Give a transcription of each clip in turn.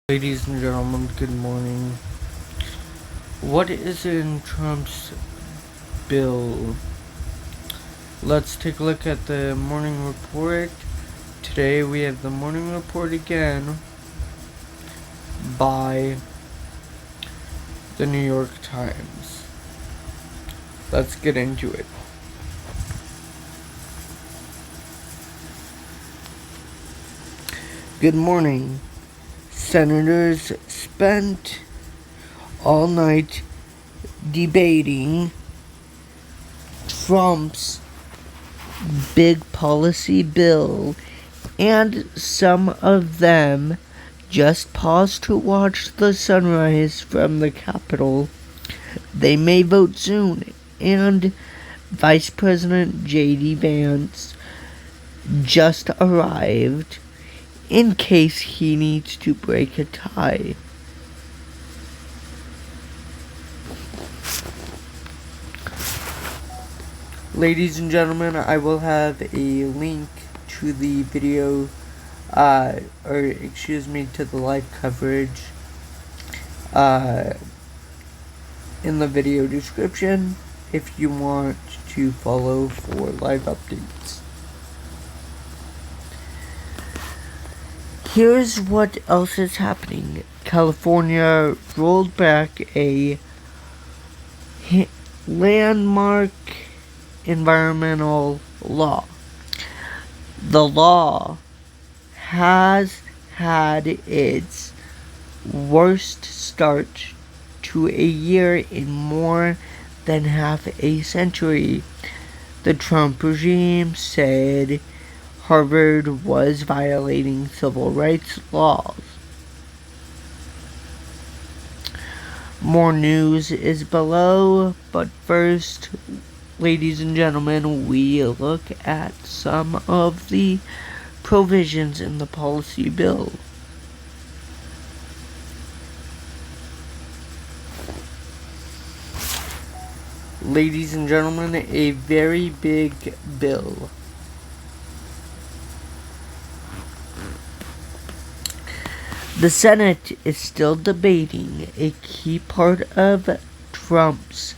Ladies and gentlemen, good morning. What is in Trump's bill? Let's take a look at the morning report. Today we have the morning report again by the New York Times. Let's get into it. Good morning. Senators spent all night debating Trump's big policy bill, and some of them just paused to watch the sunrise from the Capitol. They may vote soon, and Vice President JD Vance just arrived in case he needs to break a tie. Ladies and gentlemen, I will have a link to the video, to the live coverage, in the video description if you want to follow for live updates. Here's what else is happening. California rolled back a landmark environmental law. The law has had its worst start to a year in more than half a century. The Trump regime said Harvard was violating civil rights laws. More news is below, but first, ladies and gentlemen, we look at some of the provisions in the policy bill. Ladies and gentlemen, a very big bill. The Senate is still debating a key part of Trump's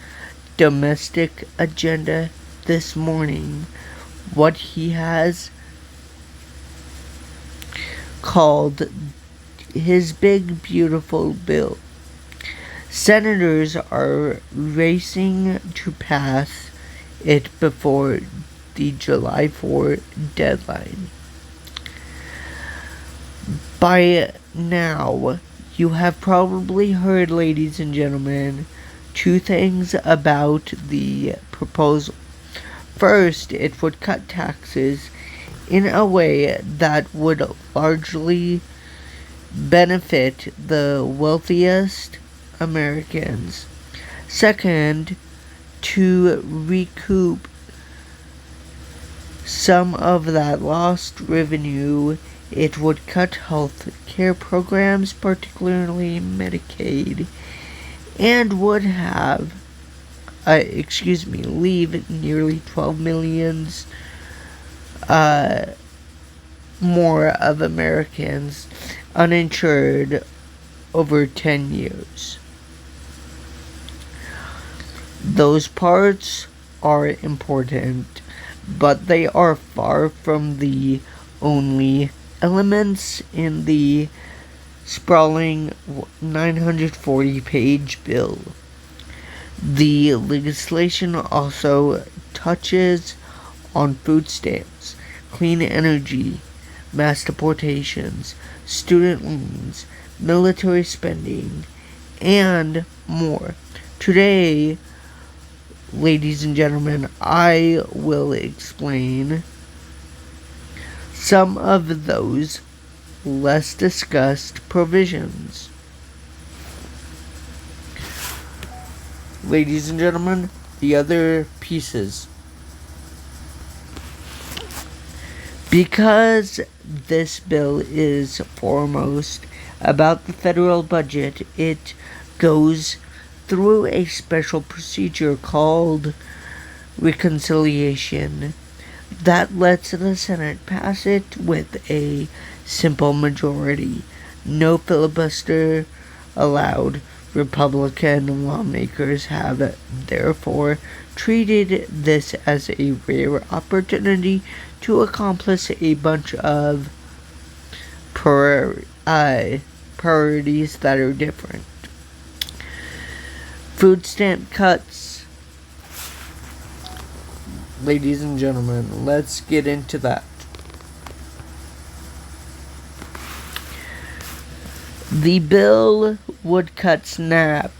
domestic agenda this morning, what he has called his big beautiful bill. Senators are racing to pass it before the July 4 deadline. By now, you have probably heard, ladies and gentlemen, two things about the proposal. First, it would cut taxes in a way that would largely benefit the wealthiest Americans. Second, to recoup some of that lost revenue, it would cut health care programs, particularly Medicaid, and would have, leave nearly 12 million more of Americans uninsured over 10 years. Those parts are important, but they are far from the only elements in the sprawling 940-page bill. The legislation also touches on food stamps, clean energy, mass deportations, student loans, military spending, and more. Today, ladies and gentlemen, I will explain some of those less discussed provisions. Ladies and gentlemen, the other pieces. Because this bill is foremost about the federal budget, it goes through a special procedure called reconciliation that lets the Senate pass it with a simple majority. No filibuster allowed. Republican lawmakers have therefore treated this as a rare opportunity to accomplish a bunch of priorities that are different. Food stamp cuts. Ladies and gentlemen, let's get into that. The bill would cut SNAP,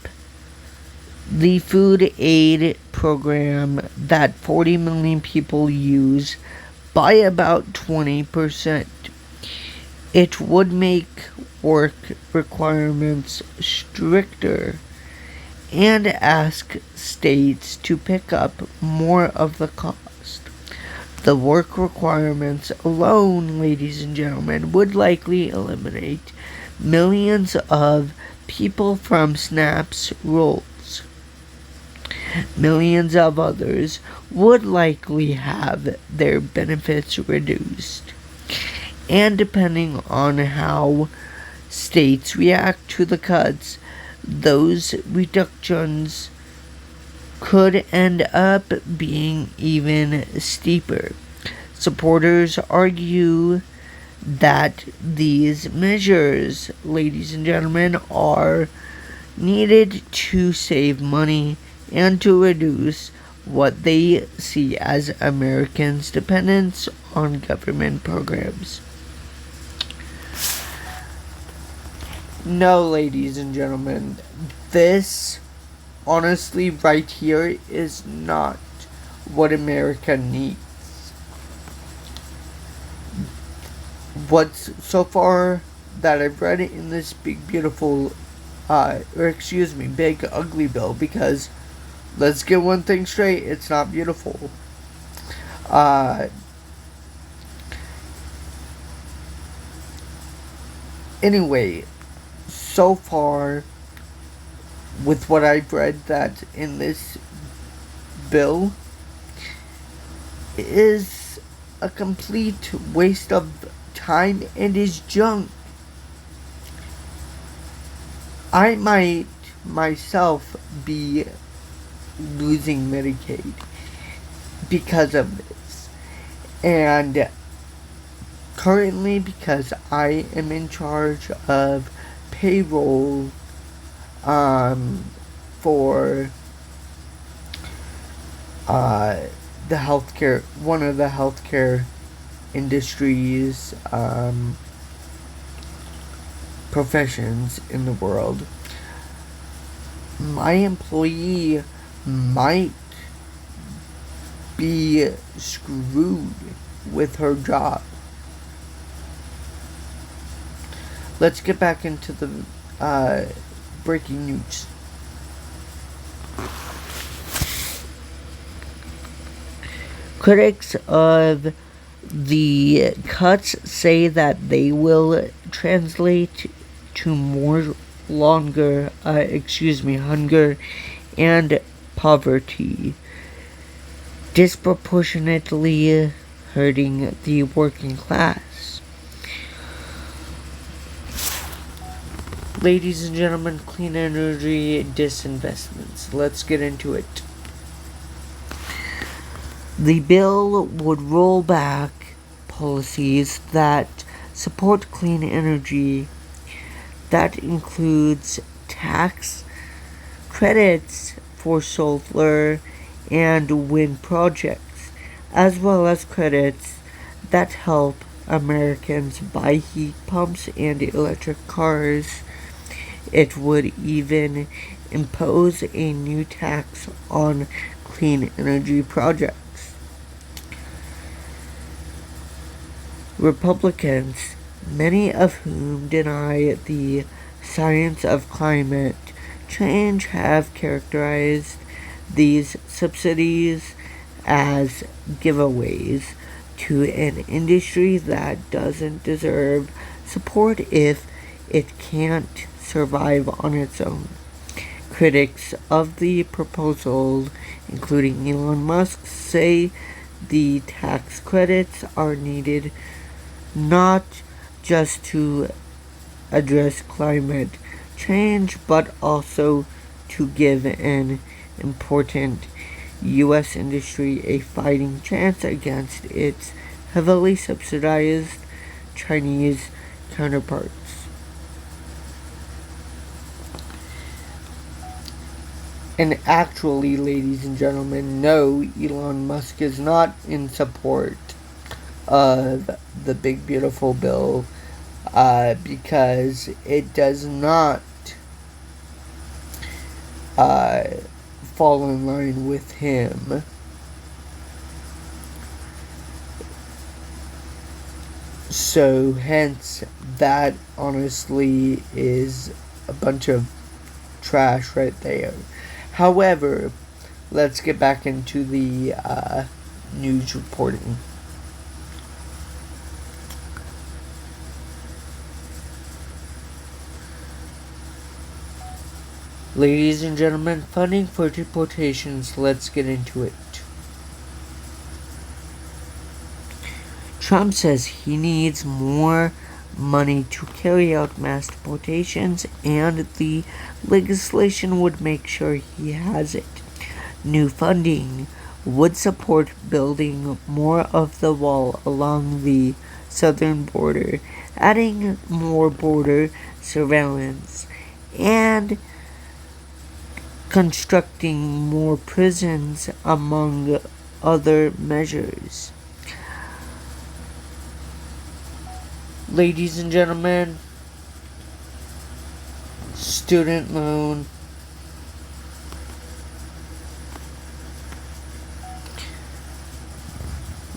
the food aid program that 40 million people use, by about 20%. It would make work requirements stricter and ask states to pick up more of the cost. The work requirements alone, ladies and gentlemen, would likely eliminate millions of people from SNAP's rolls. Millions of others would likely have their benefits reduced. And depending on how states react to the cuts, those reductions could end up being even steeper. Supporters argue that these measures, ladies and gentlemen, are needed to save money and to reduce what they see as Americans' dependence on government programs. No, ladies and gentlemen, this honestly right here is not what America needs. What's so far that I've read in this big ugly bill, because let's get one thing straight, it's not beautiful. Anyway, so far, with what I've read, that in this bill is a complete waste of time and is junk. I might myself be losing Medicaid because of this. And currently, because I am in charge of payroll for the healthcare, one of the healthcare industries, professions in the world, my employee might be screwed with her job. Let's get back into the breaking news. Critics of the cuts say that they will translate to more hunger and poverty, disproportionately hurting the working class. Ladies and gentlemen, clean energy disinvestments. Let's get into it. The bill would roll back policies that support clean energy. That includes tax credits for solar and wind projects, as well as credits that help Americans buy heat pumps and electric cars. It would even impose a new tax on clean energy projects. Republicans, many of whom deny the science of climate change, have characterized these subsidies as giveaways to an industry that doesn't deserve support if it can't survive on its own. Critics of the proposal, including Elon Musk, say the tax credits are needed not just to address climate change, but also to give an important U.S. industry a fighting chance against its heavily subsidized Chinese counterparts. And actually, ladies and gentlemen, no, Elon Musk is not in support of the Big Beautiful Bill because it does not fall in line with him. So, hence, that honestly is a bunch of trash right there. However, let's get back into the news reporting. Ladies and gentlemen, funding for deportations, let's get into it. Trump says he needs more money to carry out mass deportations, and the legislation would make sure he has it. New funding would support building more of the wall along the southern border, adding more border surveillance, and constructing more prisons, among other measures. Ladies and gentlemen, student loan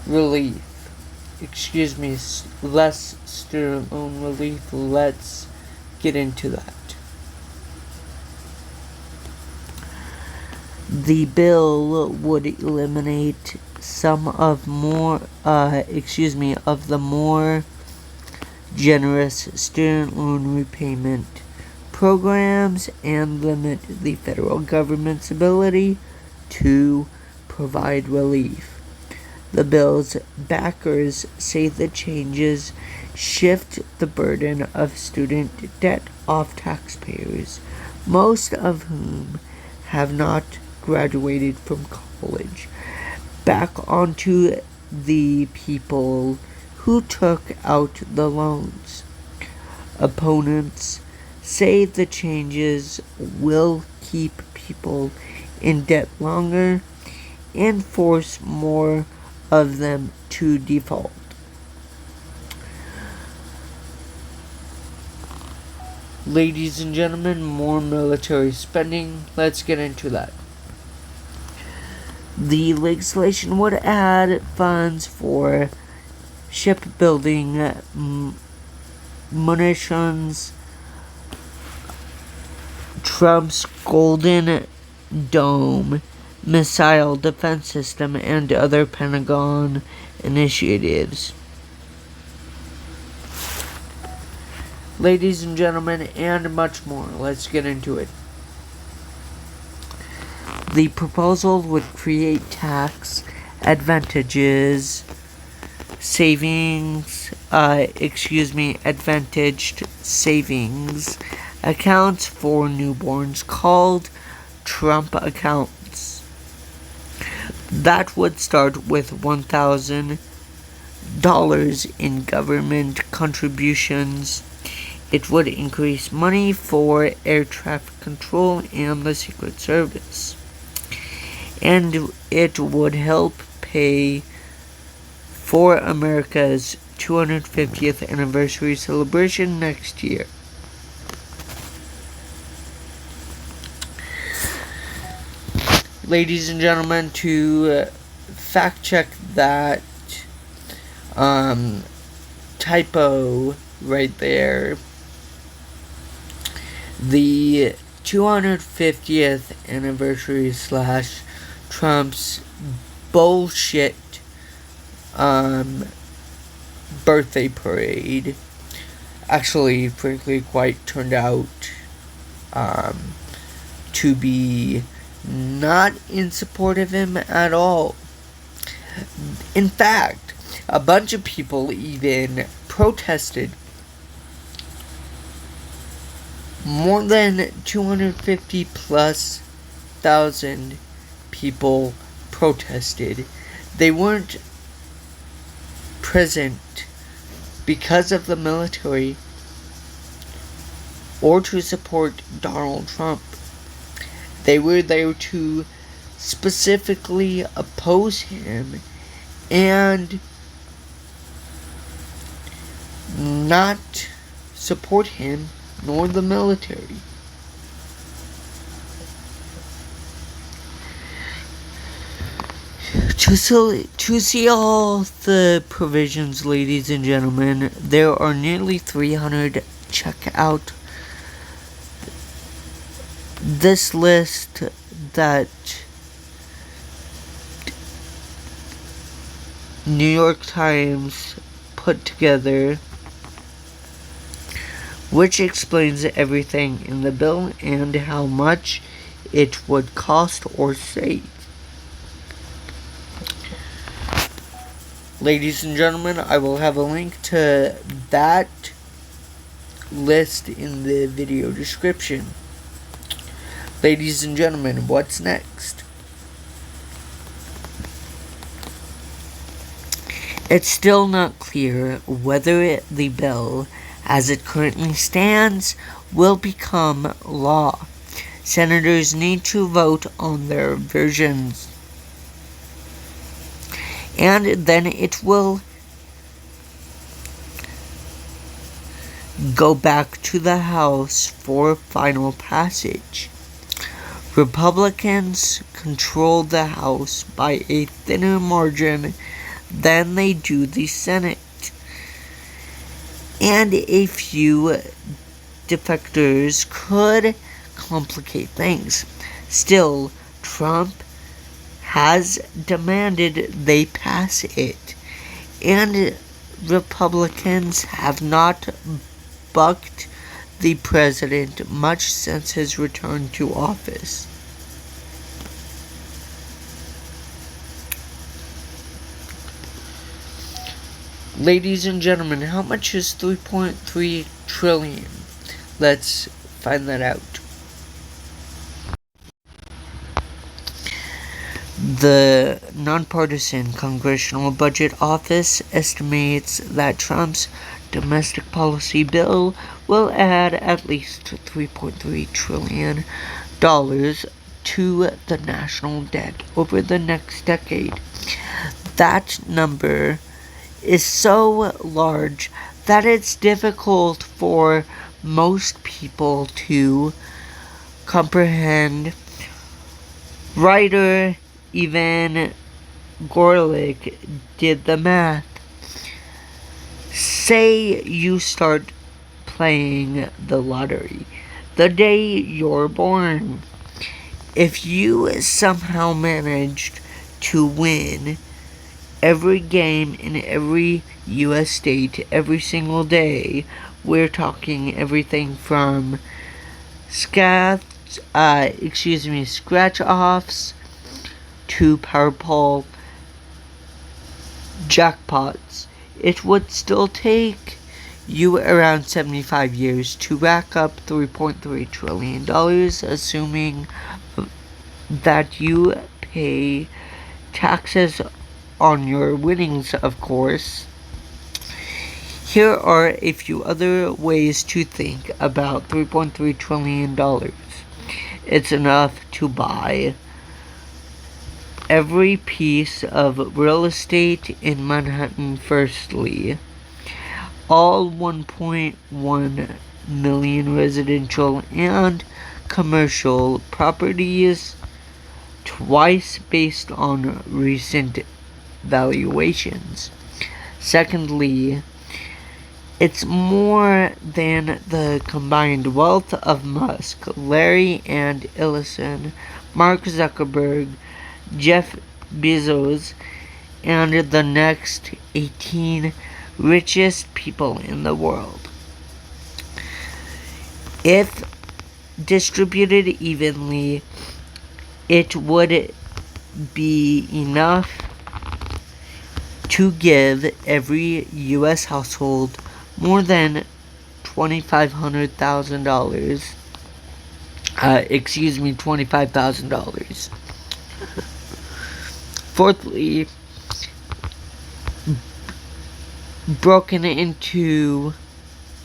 relief. Less student loan relief. Let's get into that. The bill would eliminate some of the more generous student loan repayment programs and limit the federal government's ability to provide relief. The bill's backers say the changes shift the burden of student debt off taxpayers, most of whom have not graduated from college, back onto the people who took out the loans. Opponents say the changes will keep people in debt longer and force more of them to default. Ladies and gentlemen, more military spending. Let's get into that. The legislation would add funds for shipbuilding, munitions, Trump's Golden Dome missile defense system, and other Pentagon initiatives. Ladies and gentlemen, and much more. Let's get into it. The proposal would create tax advantaged savings accounts for newborns called Trump accounts. That would start with $1,000 in government contributions. It would increase money for air traffic control and the Secret Service. And it would help pay for America's 250th anniversary celebration next year. Ladies and gentlemen, to fact check that typo right there, the 250th anniversary / Trump's bullshit birthday parade actually, frankly, quite turned out to be not in support of him at all. In fact, a bunch of people even protested more than 250 plus thousand people protested. They weren't present because of the military or to support Donald Trump. They were there to specifically oppose him and not support him nor the military. To see all the provisions, ladies and gentlemen, there are nearly 300. Check out this list that New York Times put together, which explains everything in the bill and how much it would cost or save. Ladies and gentlemen, I will have a link to that list in the video description. Ladies and gentlemen, what's next? It's still not clear whether the bill, as it currently stands, will become law. Senators need to vote on their versions, and then it will go back to the House for final passage. Republicans control the House by a thinner margin than they do the Senate, and a few defectors could complicate things. Still, Trump has demanded they pass it, and Republicans have not bucked the president much since his return to office. Ladies and gentlemen, how much is 3.3 trillion? Let's find that out. The Nonpartisan Congressional Budget Office estimates that Trump's domestic policy bill will add at least $3.3 trillion to the national debt over the next decade. That number is so large that it's difficult for most people to comprehend. Writer Ivan Gorlick did the math. Say you start playing the lottery the day you're born. If you somehow managed to win every game in every U.S. state every single day, we're talking everything from scratch-offs to Powerball jackpots. It would still take you around 75 years to rack up $3.3 trillion, assuming that you pay taxes on your winnings, of course. Here are a few other ways to think about $3.3 trillion. It's enough to buy every piece of real estate in Manhattan firstly, all 1.1 million residential and commercial properties, twice based on recent valuations. Secondly, it's more than the combined wealth of Musk, Larry and Ellison, Mark Zuckerberg, Jeff Bezos, and the next 18 richest people in the world. If distributed evenly, it would be enough to give every U.S. household more than $25,000. $25,000. Fourthly, broken into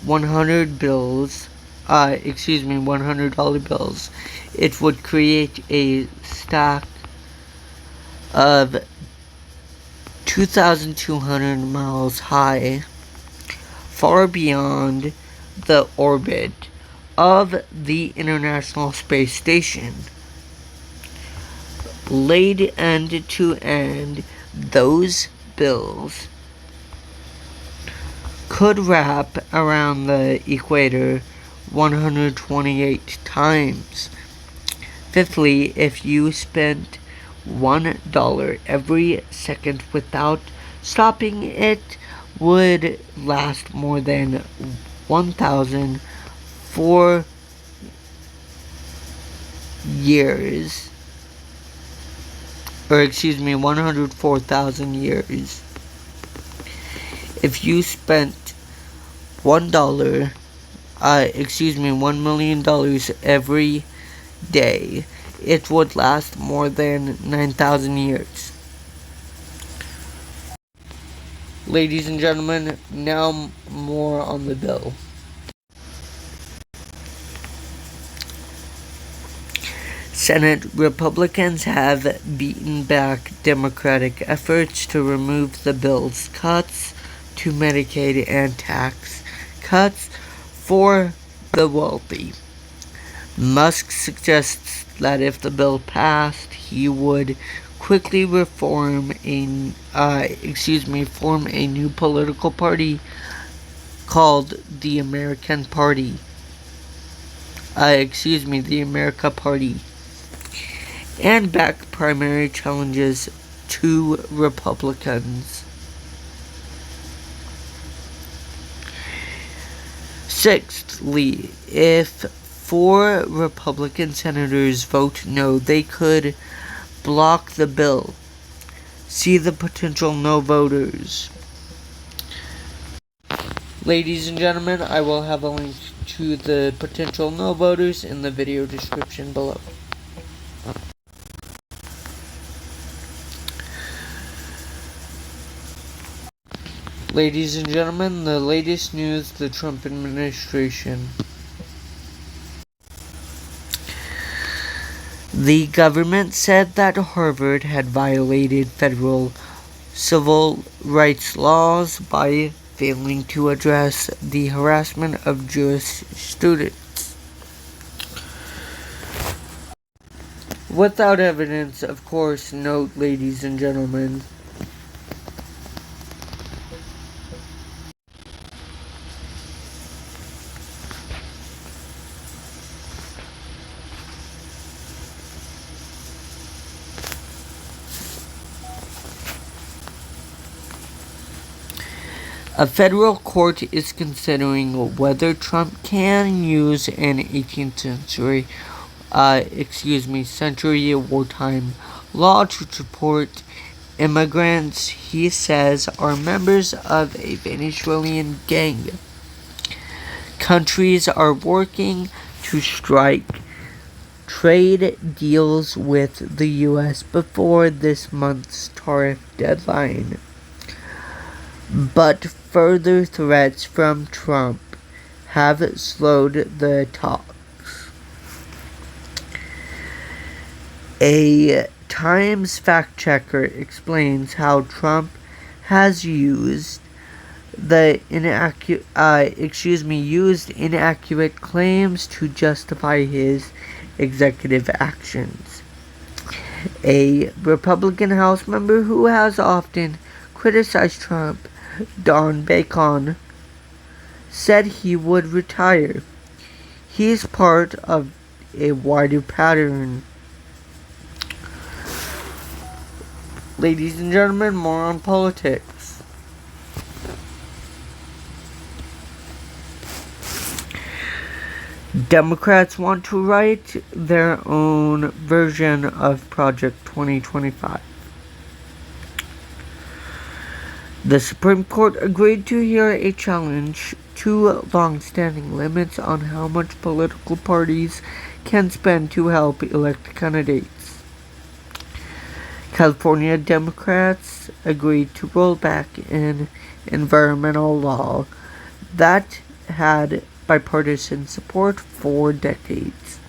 100 bills, $100 bills, it would create a stack of 2,200 miles high, far beyond the orbit of the International Space Station. Laid end to end, those bills could wrap around the equator 128 times. Fifthly, if you spent $1 every second without stopping, it would last more than 1,004 years. 104,000 years. If you spent $1 $1 million every day, it would last more than 9,000 years. Ladies and gentlemen, now more on the bill. Senate Republicans have beaten back Democratic efforts to remove the bill's cuts to Medicaid and tax cuts for the wealthy. Musk suggests that if the bill passed, he would quickly form a new political party called the American Party. The America Party. And back primary challenges to Republicans. Sixthly, if 4 Republican senators vote no, they could block the bill. See the potential no voters. Ladies and gentlemen, I will have a link to the potential no voters in the video description below. Ladies and gentlemen, the latest news, the Trump administration. The government said that Harvard had violated federal civil rights laws by failing to address the harassment of Jewish students. Without evidence, of course, note, ladies and gentlemen. A federal court is considering whether Trump can use an 18th century wartime law to deport immigrants he says are members of a Venezuelan gang. Countries are working to strike trade deals with the U.S. before this month's tariff deadline. But further threats from Trump have slowed the talks. A Times fact checker explains how Trump has used inaccurate claims to justify his executive actions. A Republican House member who has often criticized Trump, Don Bacon, said he would retire. He's part of a wider pattern. Ladies and gentlemen, more on politics. Democrats want to write their own version of Project 2025. The Supreme Court agreed to hear a challenge to long-standing limits on how much political parties can spend to help elect candidates. California Democrats agreed to roll back an environmental law that had bipartisan support for decades,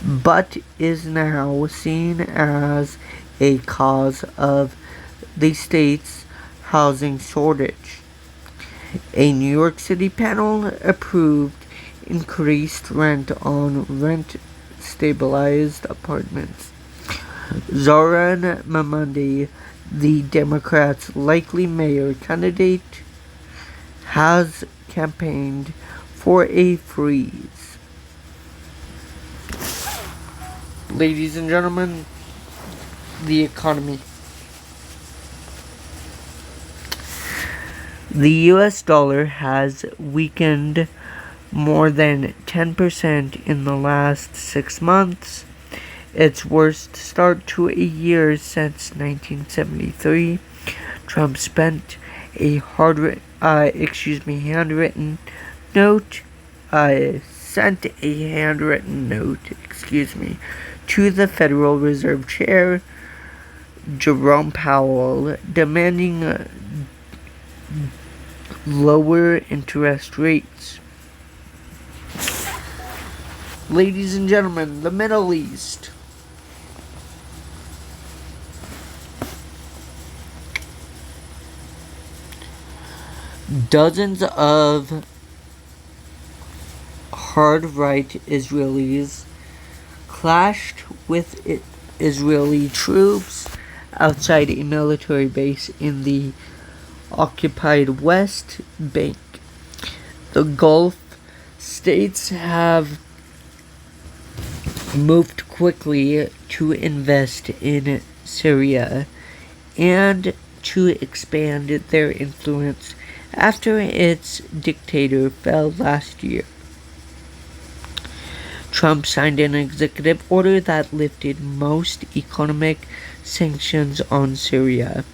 but is now seen as a cause of the state's housing shortage. A New York City panel approved increased rent on rent-stabilized apartments. Zoran Mamandi, the Democrats' likely mayor candidate, has campaigned for a freeze. Ladies and gentlemen, the economy. The US dollar has weakened more than 10% in the last 6 months, its worst start to a year since 1973. Trump spent a handwritten note, sent a handwritten note, to the Federal Reserve Chair, Jerome Powell, demanding lower interest rates. Ladies and gentlemen, the Middle East. Dozens of hard-right Israelis clashed with Israeli troops outside a military base in the occupied West Bank. The Gulf states have moved quickly to invest in Syria and to expand their influence after its dictator fell last year. Trump signed an executive order that lifted most economic sanctions on Syria.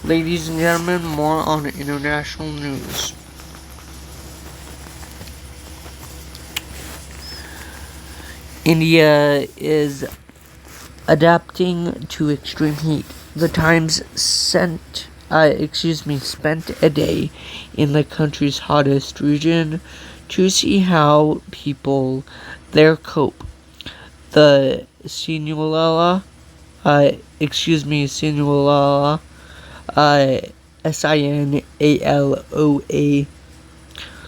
Ladies and gentlemen, more on international news. India is adapting to extreme heat. The Times spent a day in the country's hottest region to see how people there cope. The Sinaloa, Sinaloa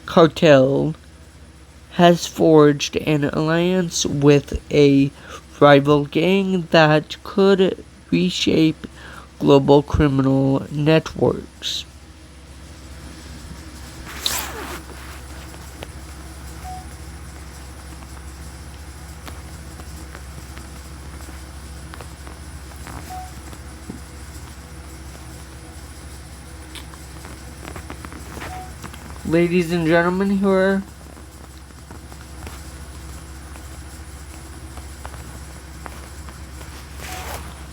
cartel has forged an alliance with a rival gang that could reshape global criminal networks. Ladies and gentlemen, here are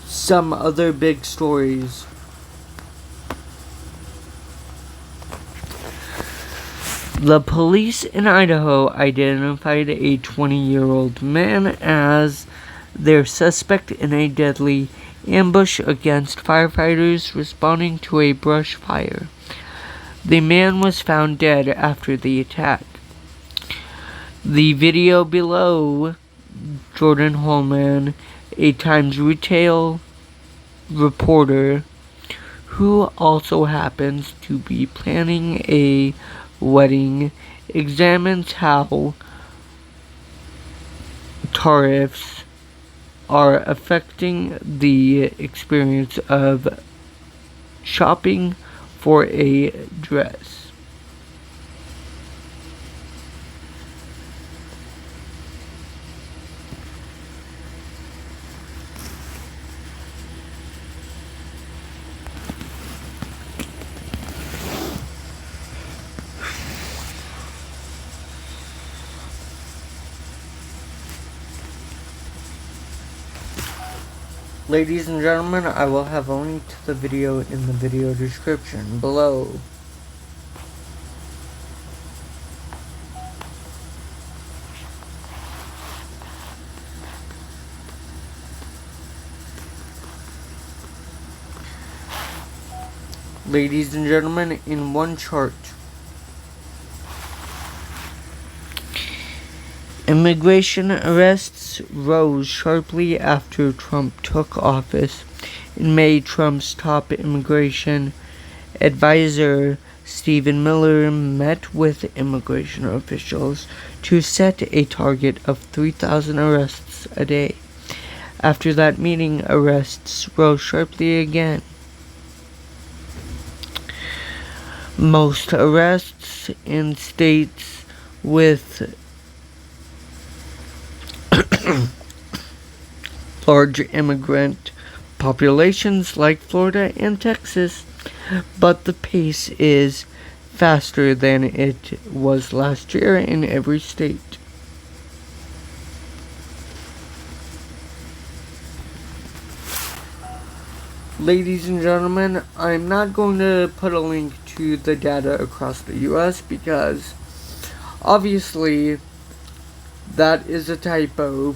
some other big stories. The police in Idaho identified a 20-year-old man as their suspect in a deadly ambush against firefighters responding to a brush fire. The man was found dead after the attack. The video below, Jordan Holman, a Times retail reporter who also happens to be planning a wedding, examines how tariffs are affecting the experience of shopping for a dress. Ladies and gentlemen, I will have a link to the video in the video description below. Ladies and gentlemen, in one chart, immigration arrests rose sharply after Trump took office. In May, Trump's top immigration advisor, Stephen Miller, met with immigration officials to set a target of 3,000 arrests a day. After that meeting, arrests rose sharply again. Most arrests in states with large immigrant populations like Florida and Texas, but the pace is faster than it was last year in every state. Ladies and gentlemen, I'm not going to put a link to the data across the US because obviously that is a typo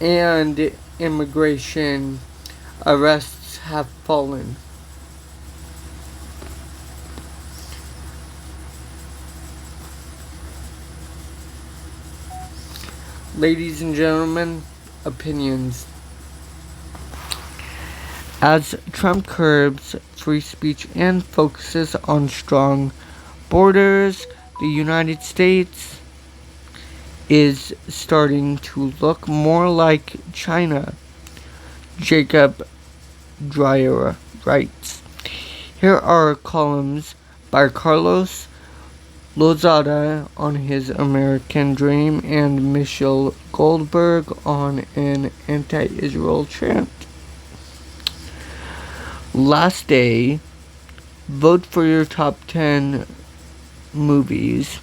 and immigration arrests have fallen. Ladies and gentlemen, opinions. As Trump curbs free speech and focuses on strong borders, the United States is starting to look more like China, Jacob Dreyer writes. Here are columns by Carlos Lozada on his American Dream and Michelle Goldberg on an anti-Israel chant. Last day, vote for your top 10 movies.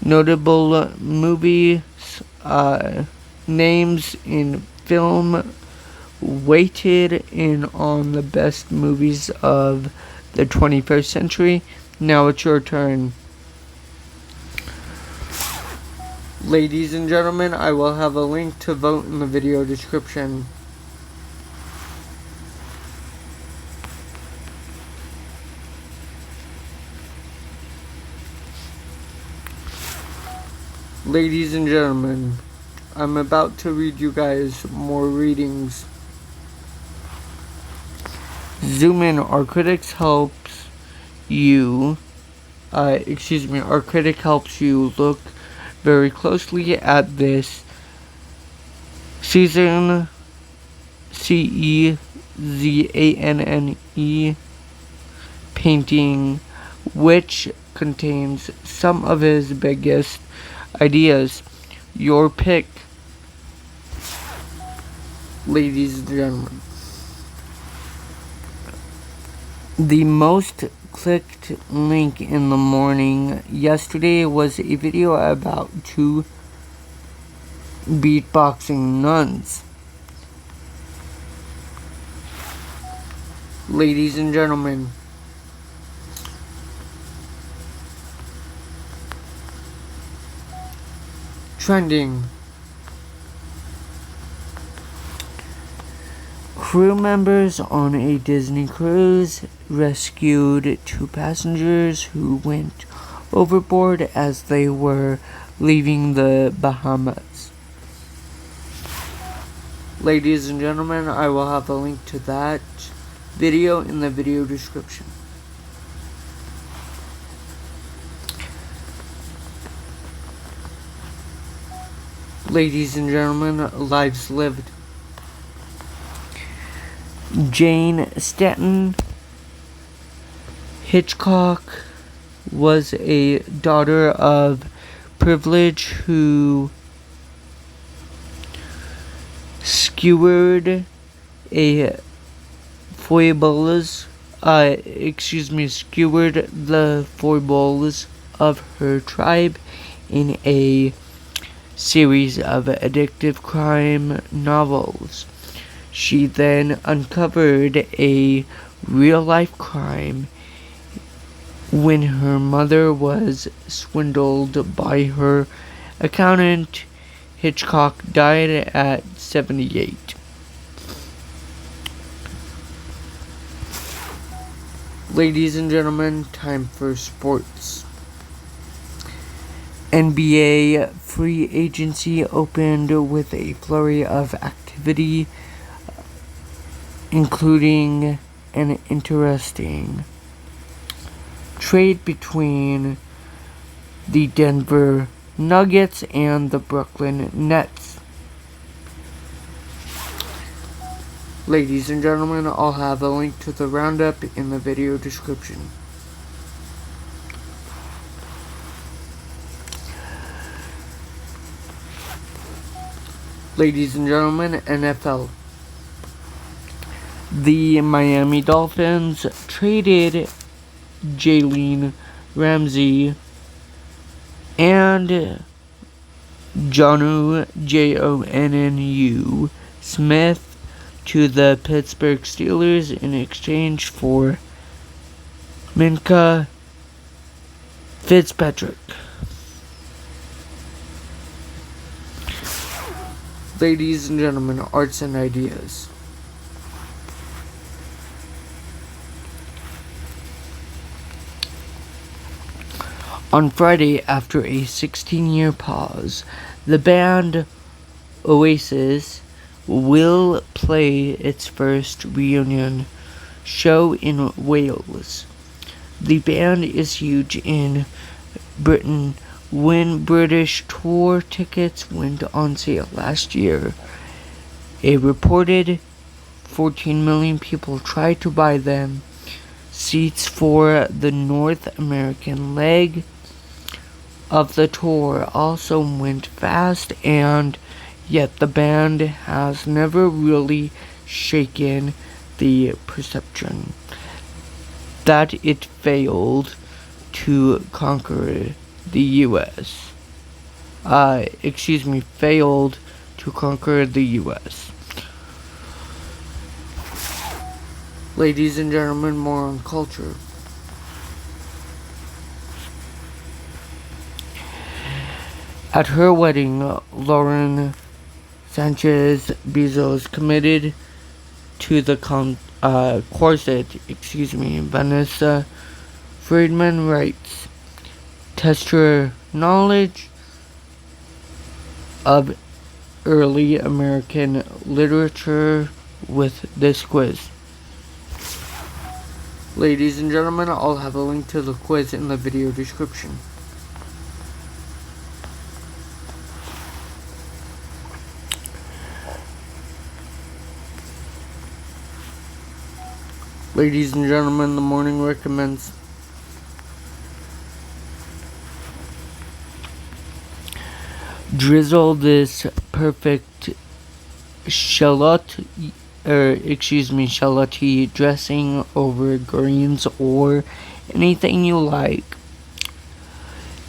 Notable movie names in film weighted in on the best movies of the 21st century. Now it's your turn. Ladies and gentlemen, I will have a link to vote in the video description. Ladies and gentlemen, I'm about to read you guys more readings. Zoom in. Our critic helps you look very closely at this season CEZANNE painting, which contains some of his biggest ideas. Your pick, ladies and gentlemen. The most clicked link in the morning yesterday was a video about two beatboxing nuns. Ladies and gentlemen, trending. Crew members on a Disney cruise rescued two passengers who went overboard as they were leaving the Bahamas. Ladies and gentlemen, I will have a link to that video in the video description. Ladies and gentlemen, lives lived. Jane Stanton Hitchcock was a daughter of privilege who skewered the foibles of her tribe in a series of addictive crime novels. She then uncovered a real-life crime when her mother was swindled by her accountant. Hitchcock died at 78. Ladies and gentlemen, time for sports. NBA free agency opened with a flurry of activity, including an interesting trade between the Denver Nuggets and the Brooklyn Nets. Ladies and gentlemen, I'll have a link to the roundup in the video description. Ladies and gentlemen, NFL. The Miami Dolphins traded Jalen Ramsey and Jonnu Smith to the Pittsburgh Steelers in exchange for Minkah Fitzpatrick. Ladies and gentlemen, arts and ideas. On Friday, after a 16-year pause, the band Oasis will play its first reunion show in Wales. The band is huge in Britain. When British tour tickets went on sale last year, a reported 14 million people tried to buy them. Seats for the North American leg of the tour also went fast, and yet the band has never really shaken the perception that it failed to conquer the U.S. Failed to conquer the U.S. Ladies and gentlemen, more on culture. At her wedding, Lauren Sanchez Bezos committed to the corset. Vanessa Friedman writes, test your knowledge of early American literature with this quiz. Ladies and gentlemen, I'll have a link to the quiz in the video description. Ladies and gentlemen, the morning recommends drizzle this perfect shallot dressing over greens or anything you like.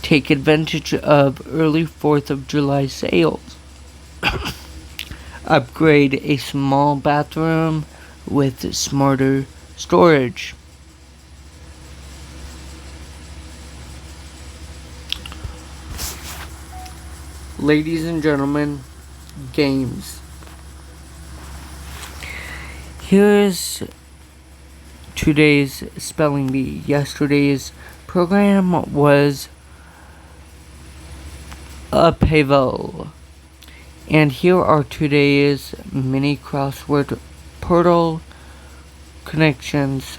Take advantage of early 4th of July sales. Upgrade a small bathroom with smarter storage. Ladies and gentlemen, games. Here's today's spelling bee. Yesterday's program was a pavel. And here are today's mini crossword Wordle connections,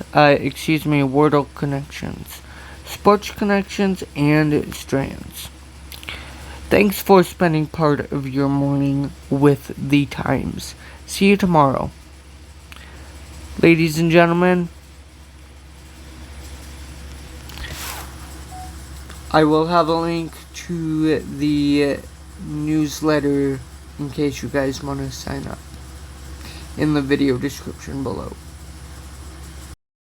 sports connections, and strands. Thanks for spending part of your morning with the Times. See you tomorrow. Ladies and gentlemen, I will have a link to the newsletter in case you guys want to sign up in the video description below.